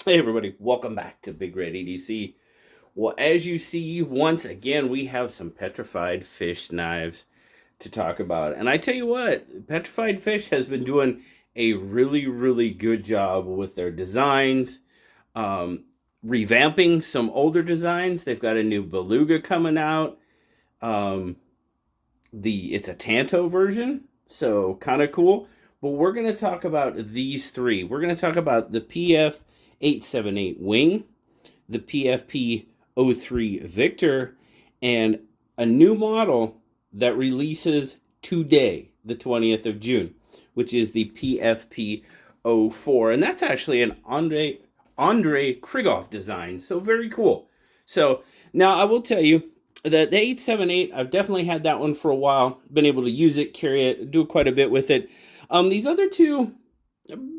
Hey everybody, welcome back to BigRedEDC. Well, as you see, once again, we have some petrified fish knives to talk about. And I tell you what, Petrified Fish has been doing a really good job with their designs, um, revamping some older designs. They've got a new Beluga coming out. Um, it's a Tanto version, so kind of cool. But we're going to talk about these three. We're going to talk about the PF878 Wing, the PFP03 Victor, and a new model that releases today, the 20th of June, which is the PFP04. And that's actually an Andre Krigoff design. So very cool. So now I will tell you that the 878, I've definitely had that one for a while. Been able to use it, carry it, do quite a bit with it. These other two,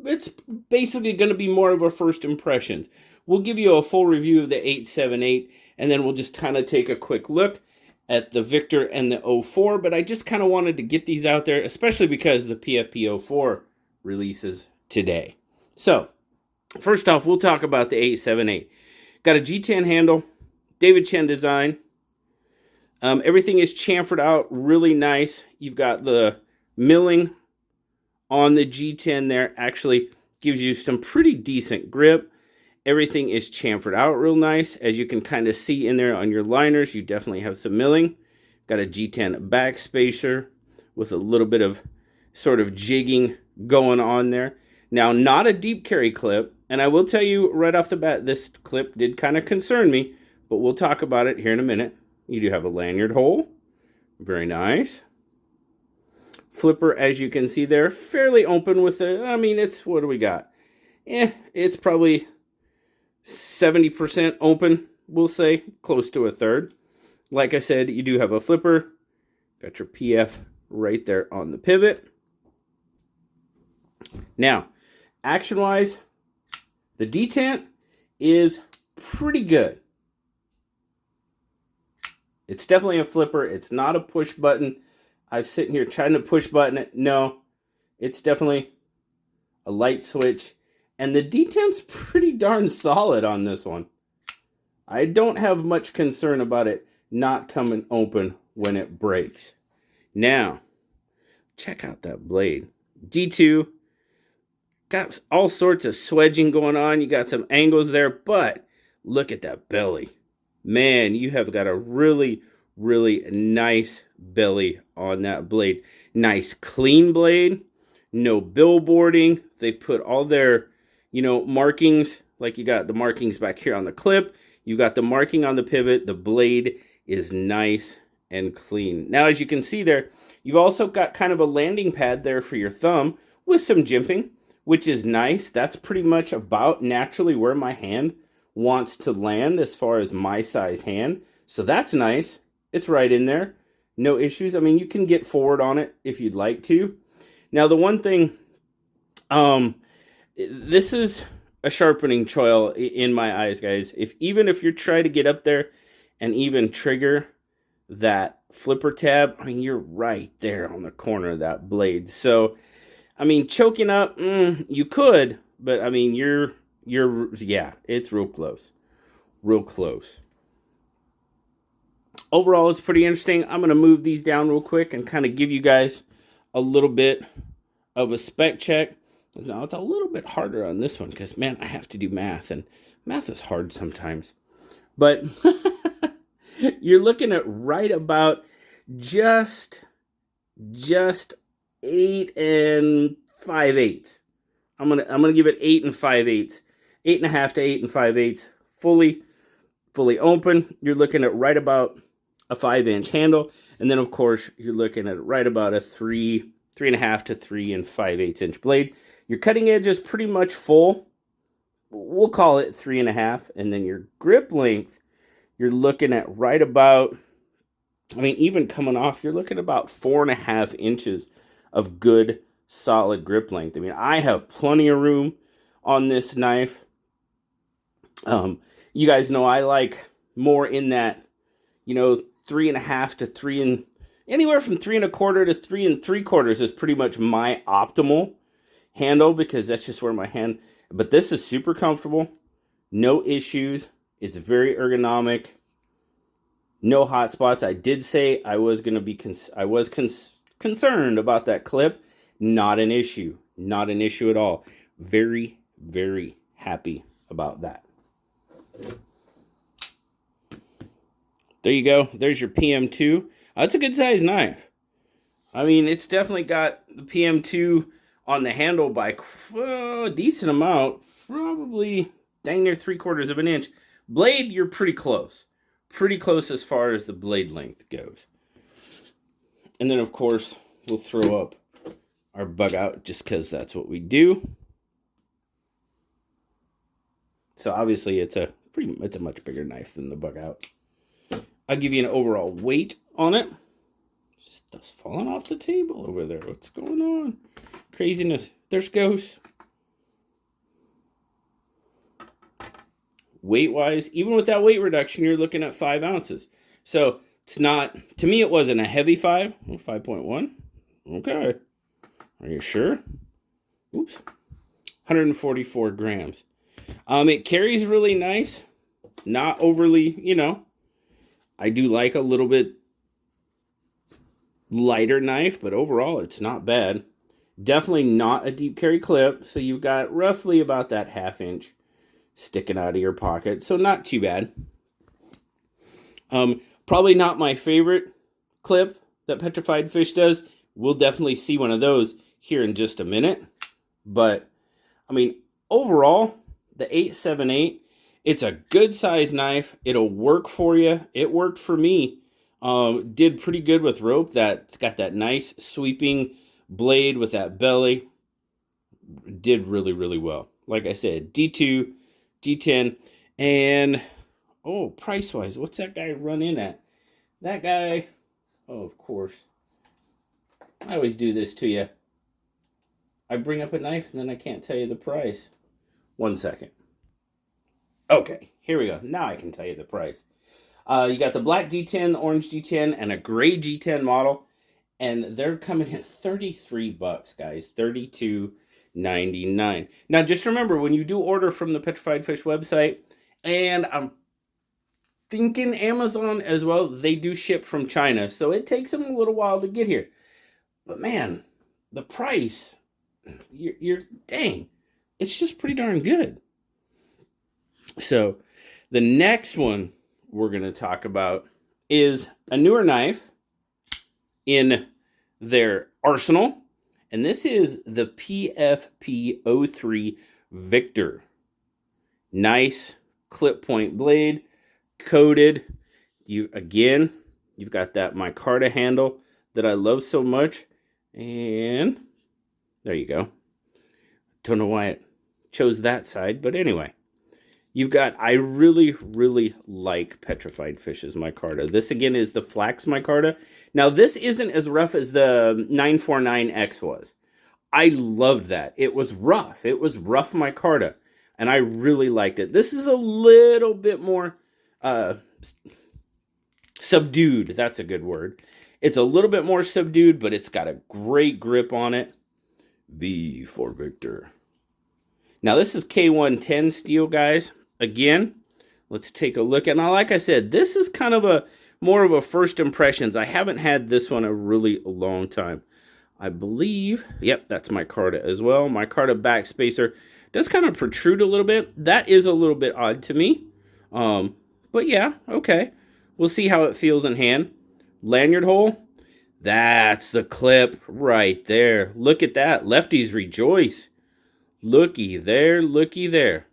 it's basically going to be more of our first impressions. We'll give you a full review of the 878, and then we'll just kind of take a quick look at the Victor and the 04. But I just kind of wanted to get these out there, especially because the PFP04 releases today. So, first off, we'll talk about the 878. Got a G10 handle, David Chen design. Everything is chamfered out really nice. You've got the milling on the G10 there. Actually gives you some pretty decent grip. Everything is chamfered out real nice. As you can kind of see in there on your liners, you definitely have some milling. Got a G10 back spacer with a little bit of sort of jigging going on there. Now, not a deep carry clip. And I will tell you right off the bat, this clip did kind of concern me, but we'll talk about it here in a minute. You do have a lanyard hole. Very nice. Flipper, as you can see there, fairly open with it. I mean, what do we got? It's probably 70% open, we'll say, close to a third. Like I said, you do have a flipper. Got your PF right there on the pivot. Now, action-wise, the detent is pretty good. It's definitely a flipper. It's not a push button. I'm sitting here trying to push button it. No, it's definitely a light switch. And the detent's pretty darn solid on this one. I don't have much concern about it not coming open when it breaks. Now, check out that blade. D2, got all sorts of swedging going on. You got some angles there, but look at that belly. Man, you have got a really nice belly on that blade. Nice clean blade. No billboarding. They put all their, markings. Like you got the markings back here on the clip. You got the marking on the pivot. The blade is nice and clean. Now, as you can see there, you've also got kind of a landing pad there for your thumb with some jimping, which is nice. That's pretty much about naturally where my hand wants to land as far as my size hand. So that's nice. It's right in there. No issues. I mean, you can get forward on it if you'd like to. Now, the one thing, this is a sharpening choil in my eyes, guys. Even if you're trying to get up there and even trigger that flipper tab, I mean, you're right there on the corner of that blade. So, I mean, choking up, you could, but I mean, yeah, it's real close. Real close. Overall, it's pretty interesting. I'm going to move these down real quick and kind of give you guys a little bit of a spec check. Now, it's a little bit harder on this one because, man, I have to do math, and math is hard sometimes. But you're looking at right about just 8 5/8. I'm gonna give it 8 5/8, 8.5 to 8 5/8, fully open. You're looking at right about a 5-inch handle, and then of course you're looking at right about a 3.5 to 3 5/8 inch blade. Your cutting edge is pretty much full. We'll call it 3.5, and then your grip length, you're looking at right about, I mean, even coming off, you're looking at about 4.5 inches of good solid grip length. I mean, I have plenty of room on this knife. You guys know I like more in that, 3.5 to 3 and anywhere from 3.25 to 3 3/4 is pretty much my optimal handle, because that's just where my hand, but this is super comfortable. No issues. It's very ergonomic. No hot spots. I did say I was going to be concerned about that clip. Not an issue. Not an issue at all. Very, very happy about that. There you go. There's your PM2. That's a good size knife. I mean, it's definitely got the PM2 on the handle by a decent amount. Probably dang near 3/4 of an inch. Blade, you're pretty close. Pretty close as far as the blade length goes. And then, of course, we'll throw up our bug out just because that's what we do. So obviously it's a much bigger knife than the bug out. I'll give you an overall weight on it. Stuff's falling off the table over there. What's going on? Craziness. There's ghosts. Weight-wise, even with that weight reduction, you're looking at 5 ounces. So it's not, to me, it wasn't a heavy 5. 5.1. Okay. Are you sure? Oops. 144 grams. It carries really nice. Not overly, I do like a little bit lighter knife, but overall it's not bad. Definitely not a deep carry clip, so you've got roughly about that 1/2 inch sticking out of your pocket, so not too bad. Probably not my favorite clip that Petrified Fish does. We'll definitely see one of those here in just a minute. But, I mean, overall, the 878, it's a good size knife. It'll work for you. It worked for me. Did pretty good with rope. That's got that nice sweeping blade with that belly. Did really, really well. Like I said, D2, D10, and price-wise, what's that guy run in at? That guy, of course. I always do this to you. I bring up a knife and then I can't tell you the price. 1 second. Okay, here we go. Now I can tell you the price. You got the black D10, the orange D10, and a gray G10 model. And they're coming at $33, guys. $32.99. Now, just remember, when you do order from the Petrified Fish website, and I'm thinking Amazon as well, they do ship from China. So it takes them a little while to get here. But man, the price, dang, it's just pretty darn good. So the next one we're going to talk about is a newer knife in their arsenal. And this is the PFP03 Victor. Nice clip point blade, coated. You've got that micarta handle that I love so much. And there you go. Don't know why it chose that side, but anyway. I really, really like Petrified Fish's micarta. This, again, is the flax micarta. Now, this isn't as rough as the 949X was. I loved that. It was rough. It was rough micarta, and I really liked it. This is a little bit more subdued. That's a good word. It's a little bit more subdued, but it's got a great grip on it. V for Victor. Now, this is K110 steel, guys. Again, let's take a look. And like I said, this is kind of more of a first impressions. I haven't had this one a really long time. I believe, yep, that's micarta as well. Micarta back spacer does kind of protrude a little bit. That is a little bit odd to me. But yeah, okay. We'll see how it feels in hand. Lanyard hole. That's the clip right there. Look at that. Lefties rejoice. Looky there, looky there.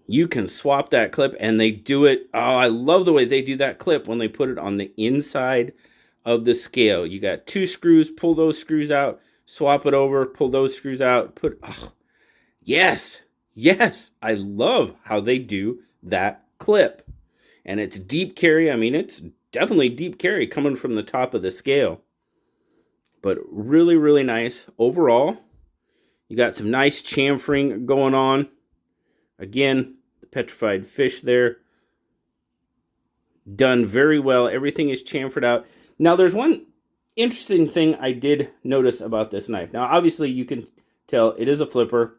You can swap that clip, and they do it. Oh, I love the way they do that clip when they put it on the inside of the scale. You got 2 screws, pull those screws out, swap it over, pull those screws out, yes, I love how they do that clip. And it's deep carry. I mean, it's definitely deep carry coming from the top of the scale. But really, really nice overall. You got some nice chamfering going on. Again, the Petrified Fish there. Done very well. Everything is chamfered out. Now, there's one interesting thing I did notice about this knife. Now, obviously, you can tell it is a flipper.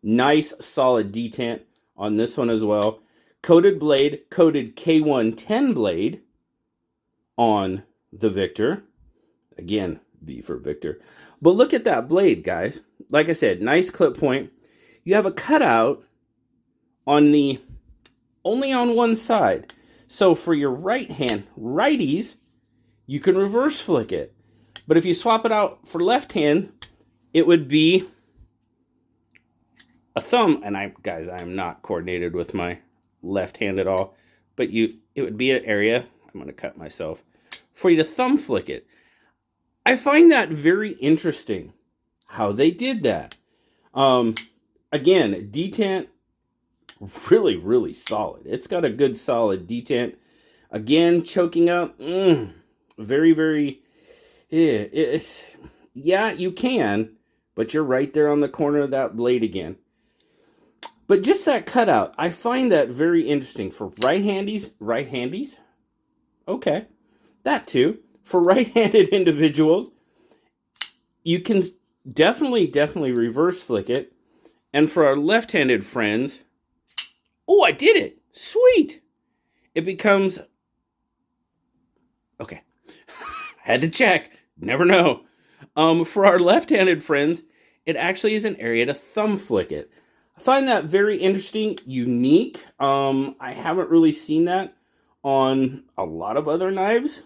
Nice solid detent on this one as well. Coated blade, coated K110 blade on the Victor. Again, V for Victor. But look at that blade, guys. Like I said, nice clip point. You have a cutout on the only on one side. So for your right hand righties, you can reverse flick it. But if you swap it out for left hand, it would be a thumb. And guys, I am not coordinated with my left hand at all. But it would be an area, I'm going to cut myself, for you to thumb flick it. I find that very interesting how they did that. Again, detent, really, really solid. It's got a good solid detent. Again, choking up, very, very, yeah, you can, but you're right there on the corner of that blade again. But just that cutout, I find that very interesting for right-handies, okay, that too. For right-handed individuals, you can definitely reverse flick it. And for our left-handed friends, oh, I did it. Sweet. It becomes, okay, had to check, never know. For our left-handed friends, it actually is an area to thumb flick it. I find that very interesting, unique. I haven't really seen that on a lot of other knives.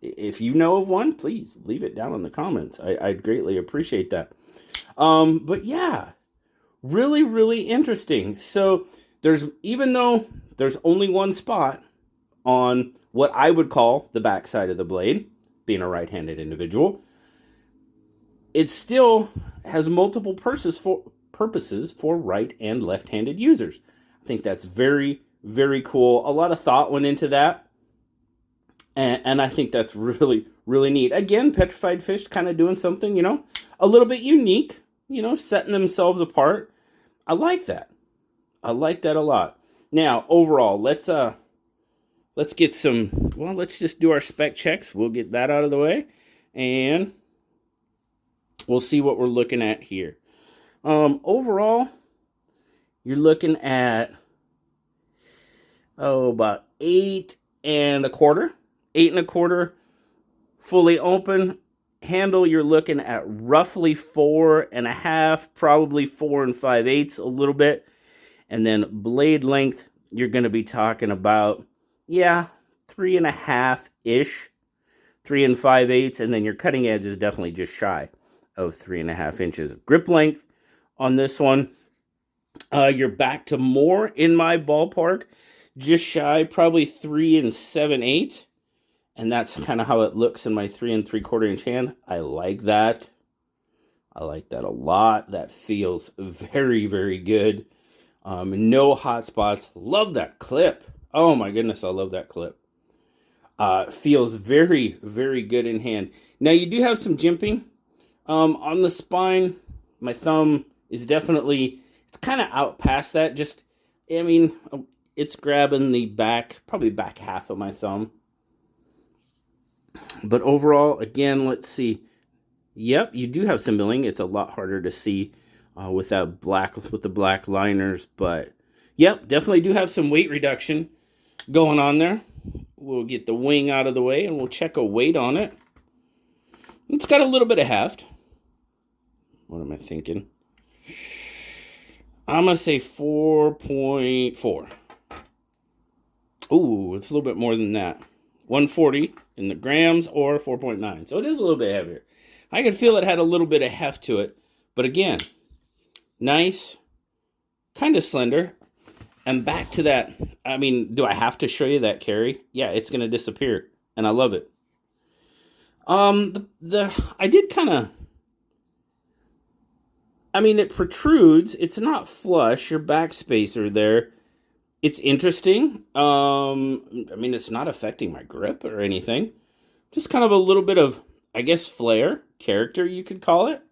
If you know of one, please leave it down in the comments. I'd greatly appreciate that. But yeah, really, really interesting. So even though there's only one spot on what I would call the backside of the blade, being a right-handed individual, it still has multiple purposes for right and left-handed users. I think that's very, very cool. A lot of thought went into that. And I think that's really, really neat. Again, Petrified Fish kind of doing something, a little bit unique, setting themselves apart. I like that. I like that a lot. Now, overall, let's get let's just do our spec checks. We'll get that out of the way, and we'll see what we're looking at here. Overall, you're looking at, about 8 1/4. 8 1/4 fully open. Handle, you're looking at roughly 4 1/2, probably 4 5/8, a little bit. And then blade length, you're going to be talking about, 3 1/2-ish, 3 5/8. And then your cutting edge is definitely just shy of 3 1/2 inches. Grip length on this one, you're back to more in my ballpark, just shy, probably 3 7/8. And that's kind of how it looks in my 3 3/4 inch hand. I like that. I like that a lot. That feels very, very good. No hot spots. Love that clip. Oh my goodness, I love that clip. Feels very, very good in hand. Now you do have some jimping on the spine. My thumb is definitely, it's kind of out past that. It's grabbing the back, probably back half of my thumb. But overall, again, let's see. Yep, you do have some milling. It's a lot harder to see with the black liners. But yep, definitely do have some weight reduction going on there. We'll get the wing out of the way and we'll check a weight on it. It's got a little bit of heft. What am I thinking? I'm going to say 4.4. Ooh, it's a little bit more than that. 140 in the grams or 4.9. So it is a little bit heavier. I could feel it had a little bit of heft to it. But again, nice, kind of slender. And back to that, do I have to show you that carry? Yeah, it's going to disappear. And I love it. I did kind of, it protrudes. It's not flush. Your back spacer there. It's interesting. It's not affecting my grip or anything. Just kind of a little bit of, I guess, flair, character, you could call it.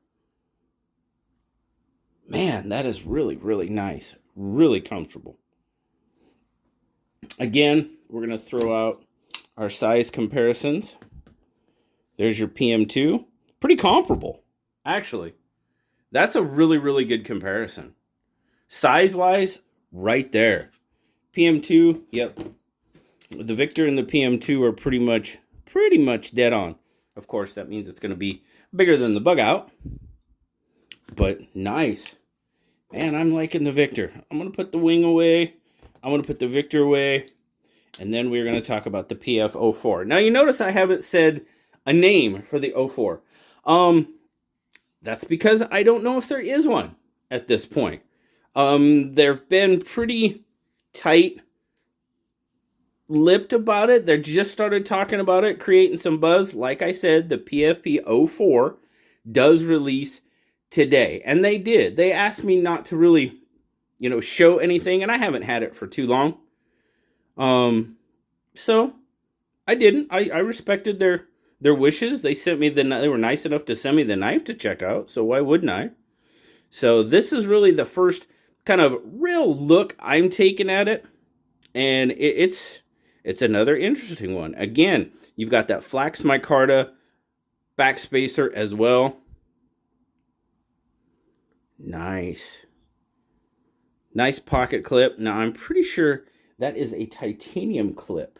Man, that is really, really nice. Really comfortable. Again, we're going to throw out our size comparisons. There's your PM2. Pretty comparable, actually. That's a really, really good comparison. Size-wise, right there. PM2, yep. The Victor and the PM2 are pretty much dead on. Of course, that means it's going to be bigger than the bug out. But nice. Man, I'm liking the Victor. I'm going to put the Wing away. I'm going to put the Victor away. And then we're going to talk about the PF04. Now, you notice I haven't said a name for the 04. That's because I don't know if there is one at this point. They've been pretty tight-lipped about it. They just started talking about it, creating some buzz. Like I said, the PFP04 does release today. And they did. They asked me not to really, show anything. And I haven't had it for too long. So I didn't. I respected their wishes. They were nice enough to send me the knife to check out. So why wouldn't I? So this is really the first kind of real look I'm taking at it. And it's another interesting one. Again, you've got that flax micarta backspacer as well. Nice pocket clip. Now I'm pretty sure that is a titanium clip.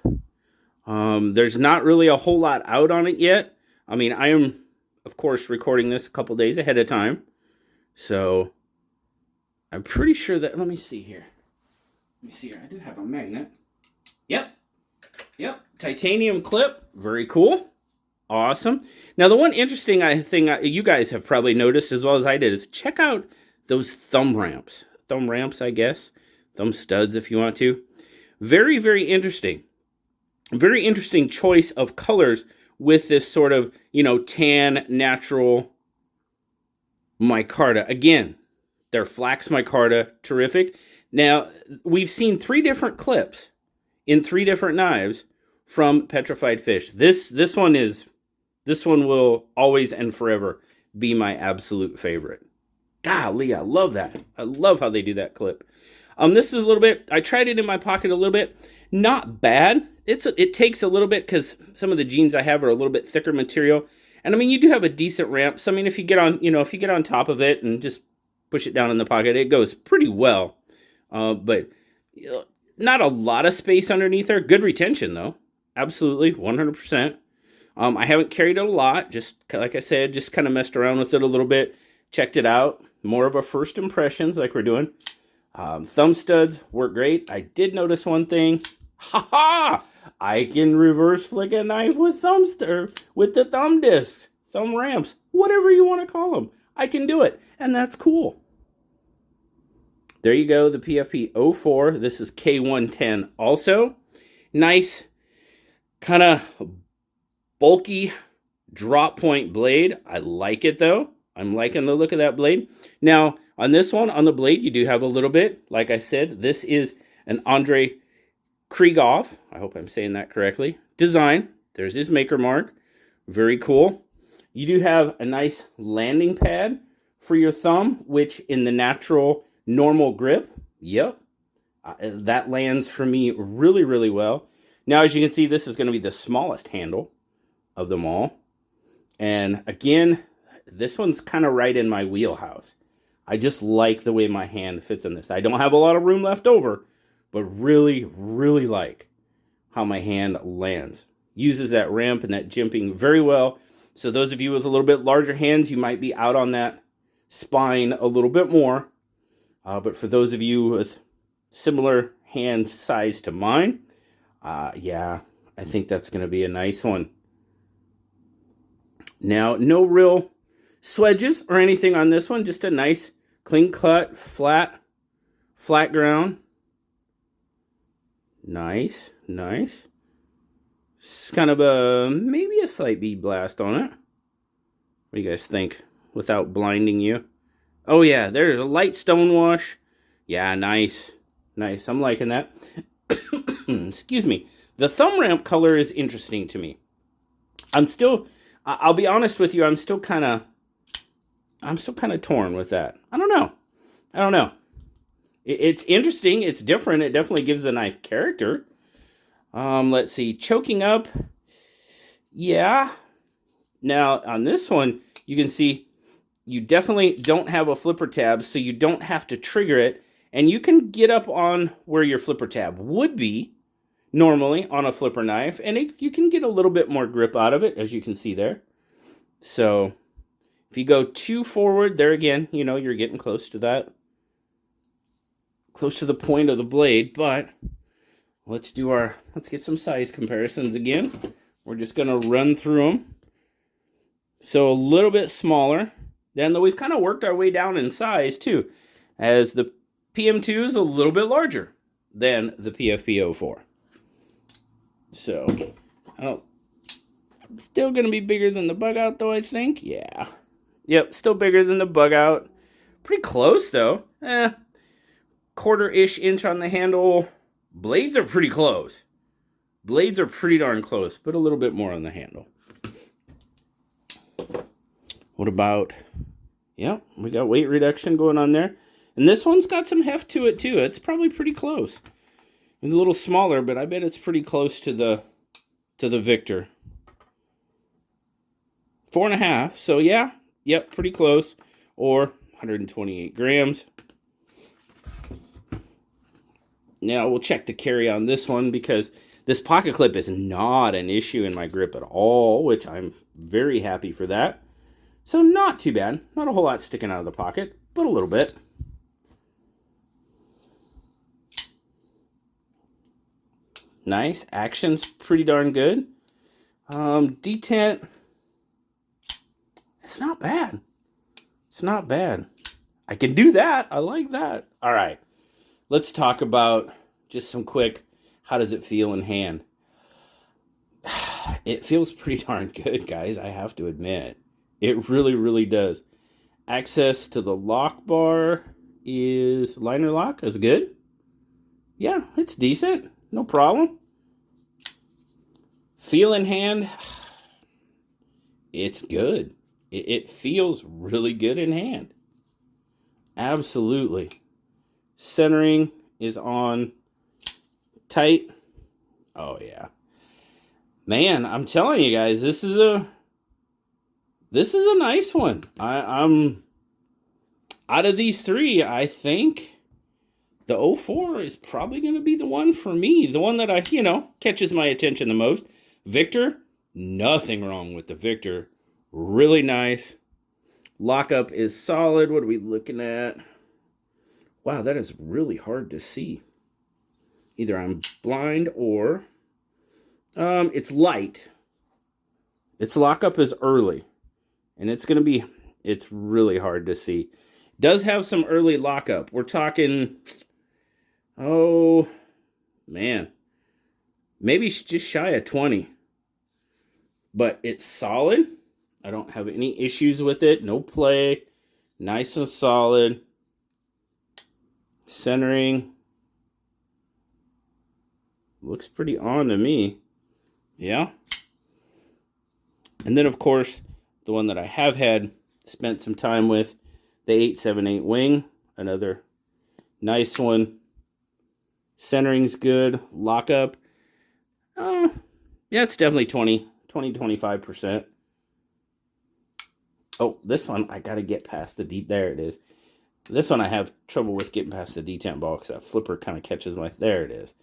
There's not really a whole lot out on it yet. I mean, I am, of course, recording this a couple days ahead of time. So I'm pretty sure that, let me see here. I do have a magnet. Yep. Titanium clip. Very cool. Awesome. Now, the one interesting thing you guys have probably noticed as well as I did is check out those thumb ramps. Thumb ramps, I guess. Thumb studs, if you want to. Very, very interesting. Very interesting choice of colors with this sort of, tan, natural micarta. Again, they're flax micarta. Terrific. Now, we've seen 3 different clips in 3 different knives from Petrified Fish. This one will always and forever be my absolute favorite. Golly, I love that. I love how they do that clip. This is a little bit, I tried it in my pocket a little bit. Not bad. It takes a little bit because some of the jeans I have are a little bit thicker material. And I mean, you do have a decent ramp. So I mean, if you get on top of it and just push it down in the pocket, it goes pretty well. But not a lot of space underneath there. Good retention though. Absolutely, 100%. I haven't carried it a lot. Just like I said, just kind of messed around with it a little bit. Checked it out. More of a first impressions like we're doing. Thumb studs work great. I did notice one thing. Ha! I can reverse flick a knife with with the thumb discs, thumb ramps, whatever you want to call them. I can do it, and that's cool. There you go, the PFP04. This is K110 also. Nice, kind of bulky drop point blade. I like it though. I'm liking the look of that blade. Now, on this one, on the blade, you do have a little bit. Like I said, this is an Andrei Krieghoff, I hope I'm saying that correctly, design. There's his maker mark. Very cool. You do have a nice landing pad for your thumb, which in the natural, normal grip, yep, that lands for me really, really well. Now, as you can see, this is going to be the smallest handle of them all. And again, this one's kind of right in my wheelhouse. I just like the way my hand fits in this. I don't have a lot of room left over, but really, really like how my hand lands. Uses that ramp and that jimping very well. So those of you with a little bit larger hands, you might be out on that spine a little bit more. But for those of you with similar hand size to mine, yeah, I think that's going to be a nice one. Now, no real swedges or anything on this one. Just a nice, clean cut, flat ground. Nice. It's kind of maybe a slight bead blast on it. What do you guys think without blinding you? Oh yeah, there's a light stone wash. Yeah, nice. I'm liking that. Excuse me. The thumb ramp color is interesting to me. I'll be honest with you, I'm still kind of torn with that. I don't know. It's interesting. It's different. It definitely gives the knife character. Let's see. Choking up. Yeah. Now, on this one, you can see you definitely don't have a flipper tab, so you don't have to trigger it. And you can get up on where your flipper tab would be normally on a flipper knife, and you can get a little bit more grip out of it, as you can see there. So if you go too forward, there again, you know, you're getting close to that, close to the point of the blade. But let's get some size comparisons again. We're just gonna run through them. So a little bit smaller. Then we've kind of worked our way down in size too, as the PM2 is a little bit larger than the PFP04. So, still going to be bigger than the bug out though, I think. Yeah. Yep, still bigger than the bug out. Pretty close though. Quarter-ish inch on the handle. Blades are pretty close. Blades are pretty darn close, but a little bit more on the handle. What about, yeah, we got weight reduction going on there. And this one's got some heft to it too. It's probably pretty close. It's a little smaller, but I bet it's pretty close to the Victor. 4.5. So yeah, yep, pretty close. Or 128 grams. Now we'll check the carry on this one, because this pocket clip is not an issue in my grip at all, which I'm very happy for that. So not too bad. Not a whole lot sticking out of the pocket, but a little bit. Nice. Action's pretty darn good. Detent, it's not bad. It's not bad. I can do that. I like that. All right. Let's talk about just some quick, how does it feel in hand? It feels pretty darn good, guys. I have to admit. It really, really does. Access to the lock bar is liner lock is good. Yeah, it's decent. No problem. Feel in hand, it's good. It feels really good in hand. Absolutely. Centering is on tight. Oh yeah. Man, I'm telling you guys, this is a nice one. I'm out of these three, I think the 04 is probably going to be the one for me. The one that catches my attention the most. Victor, nothing wrong with the Victor. Really nice. Lockup is solid. What are we looking at? Wow, that is really hard to see. Either I'm blind or it's light. Its lockup is early. And it's really hard to see. It does have some early lockup. We're talking, oh, man. Maybe just shy of 20. But it's solid. I don't have any issues with it. No play. Nice and solid. Centering. Looks pretty on to me. Yeah. And then, of course, the one that I have spent some time with, the 878 Wing. Another nice one. Centering's good. Lockup. Yeah, it's definitely 25%. Oh, this one, I got to get past the there it is. This one I have trouble with getting past the detent ball because that flipper kind of catches there it is.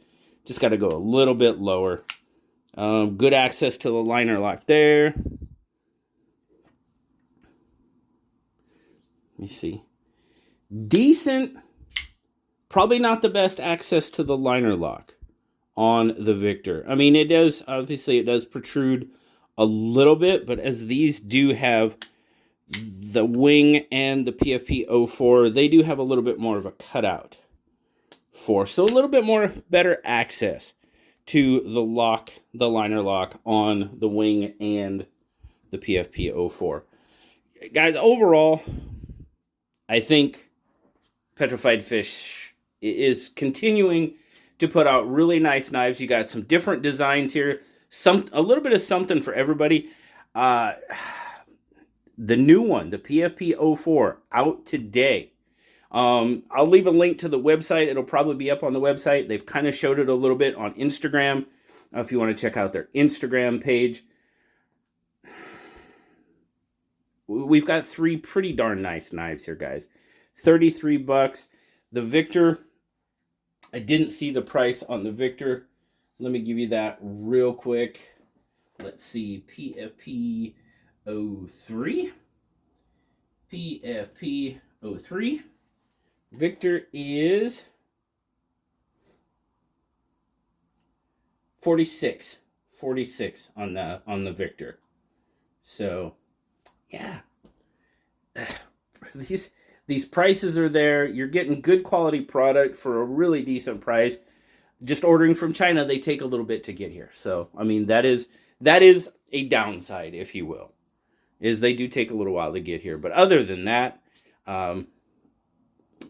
Just got to go a little bit lower. Good access to the liner lock there. Let me see. Decent. Probably not the best access to the liner lock on the Victor. I mean, it does protrude a little bit, but as these do have the Wing and the PFP04, they do have a little bit more of a cutout so a little bit more better access to the liner lock on the Wing and the PFP04. Guys, overall, I think Petrified Fish is continuing to put out really nice knives. You got some different designs here. A little bit of something for everybody. The new one, the PFP04, out today. I'll leave a link to the website. It'll probably be up on the website. They've kind of showed it a little bit on Instagram. If you want to check out their Instagram page. We've got three pretty darn nice knives here, guys. $33. The Victor, I didn't see the price on the Victor. Let me give you that real quick. Let's see, PFP03. PFP03. Victor is 46 on the Victor. So yeah, these prices are there. You're getting good quality product for a really decent price. Just ordering from China, they take a little bit to get here. So I mean, that is a downside, if you will, is they do take a little while to get here. But other than that,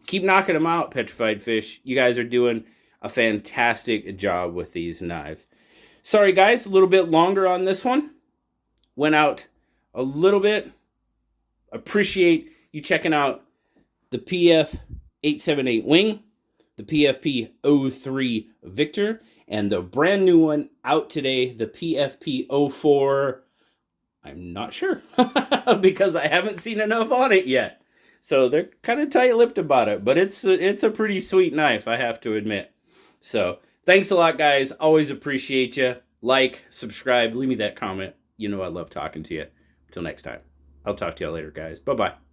keep knocking them out, Petrified Fish. You guys are doing a fantastic job with these knives. Sorry, guys, a little bit longer on this one. Went out a little bit. Appreciate you checking out the PF878 Wing, the PFP03 Victor, and the brand new one out today, the PFP04. I'm not sure because I haven't seen enough on it yet. So they're kind of tight-lipped about it, but it's a pretty sweet knife, I have to admit. So thanks a lot, guys. Always appreciate you. Like, subscribe, leave me that comment. You know I love talking to you. Until next time. I'll talk to y'all later, guys. Bye-bye.